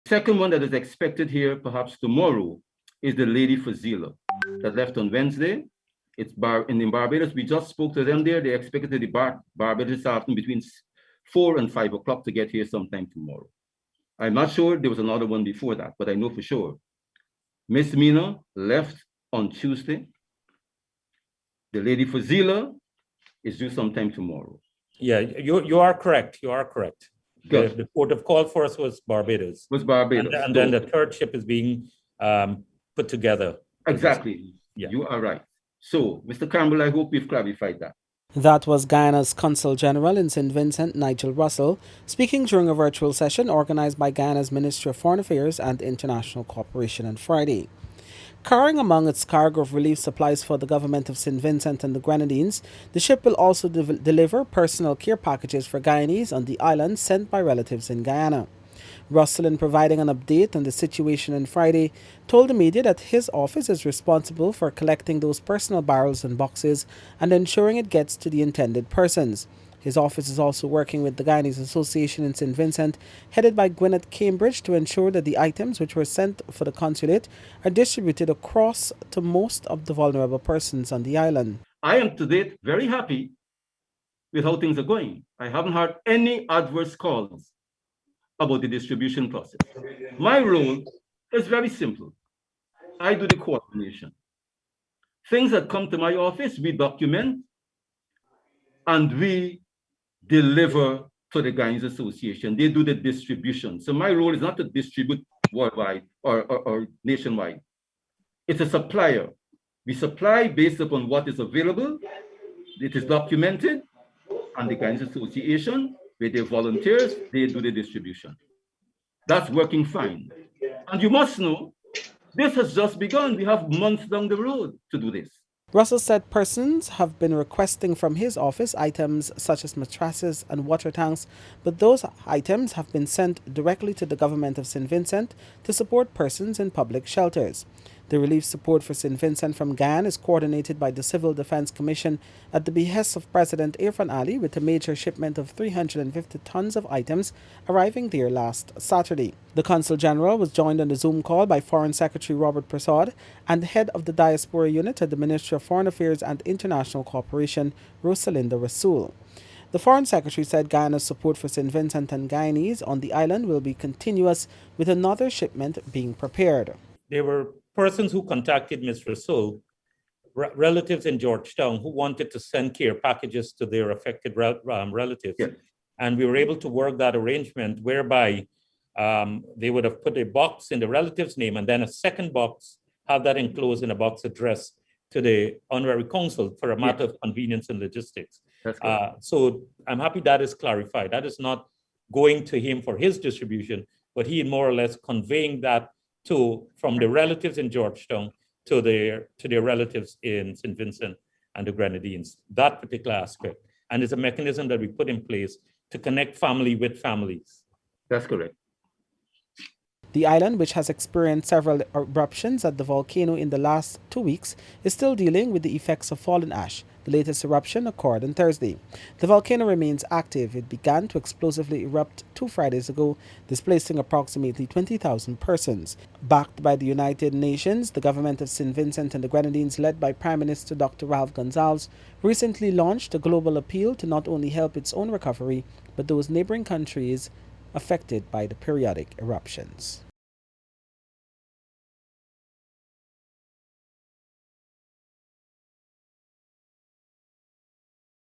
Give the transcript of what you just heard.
Second one that is expected here perhaps tomorrow is the Lady Fazeela that left on Wednesday. It's in Barbados. We just spoke to them there. They expected to depart Barbados this afternoon between 4 and 5 o'clock to get here sometime tomorrow. I'm not sure there was another one before that, but I know for sure. Miss Mina left on Tuesday. The Lady Fazeela is due sometime tomorrow. Yeah, you are correct. You are correct. The port of call for us was Barbados. And then the third ship is being put together. Exactly. Yeah. You are right. So, Mr. Campbell, I hope we've clarified that. That was Guyana's Consul General in St. Vincent, Nigel Russell, speaking during a virtual session organized by Guyana's Ministry of Foreign Affairs and International Cooperation on Friday. Carrying among its cargo of relief supplies for the government of St. Vincent and the Grenadines, the ship will also deliver personal care packages for Guyanese on the island sent by relatives in Guyana. Russell, in providing an update on the situation on Friday, told the media that his office is responsible for collecting those personal barrels and boxes and ensuring it gets to the intended persons. His office is also working with the Guyanese Association in St. Vincent, headed by Gwyneth Cambridge, to ensure that the items which were sent for the consulate are distributed across to most of the vulnerable persons on the island. I am to date very happy with how things are going. I haven't had any adverse calls about the distribution process. My role is very simple. I do the coordination. Things that come to my office, we document and we deliver to the Guyanese Association. They do the distribution. So my role is not to distribute worldwide or nationwide. It's a supplier. We supply based upon what is available. It is documented, and the Guyanese Association, with their volunteers, they do the distribution. That's working fine. And you must know, this has just begun. We have months down the road to do this. Russell said persons have been requesting from his office items such as mattresses and water tanks, but those items have been sent directly to the government of St. Vincent to support persons in public shelters. The relief support for St. Vincent from Guyana is coordinated by the Civil Defense Commission at the behest of President Irfan Ali, with a major shipment of 350 tons of items arriving there last Saturday. The Consul General was joined on the Zoom call by Foreign Secretary Robert Prasad and the head of the Diaspora Unit at the Ministry of Foreign Affairs and International Cooperation, Rosalinda Rasool. The Foreign Secretary said Guyana's support for St. Vincent and Guyanese on the island will be continuous, with another shipment being prepared. There were persons who contacted Ms. Russell, relatives in Georgetown, who wanted to send care packages to their affected relatives. Yeah. And we were able to work that arrangement whereby they would have put a box in the relative's name and then a second box, have that enclosed in a box addressed to the honorary consul for a matter of convenience and logistics. So I'm happy that is clarified. That is not going to him for his distribution, but he more or less conveying that from the relatives in Georgetown to their relatives in St. Vincent and the Grenadines, that particular aspect. And it's a mechanism that we put in place to connect family with families. That's correct. The island, which has experienced several eruptions at the volcano in the last 2 weeks, is still dealing with the effects of fallen ash. The latest eruption occurred on Thursday. The volcano remains active. It began to explosively erupt 2 Fridays ago, displacing approximately 20,000 persons. Backed by the United Nations, the government of St. Vincent and the Grenadines, led by Prime Minister Dr. Ralph Gonsalves, recently launched a global appeal to not only help its own recovery, but those neighboring countries affected by the periodic eruptions.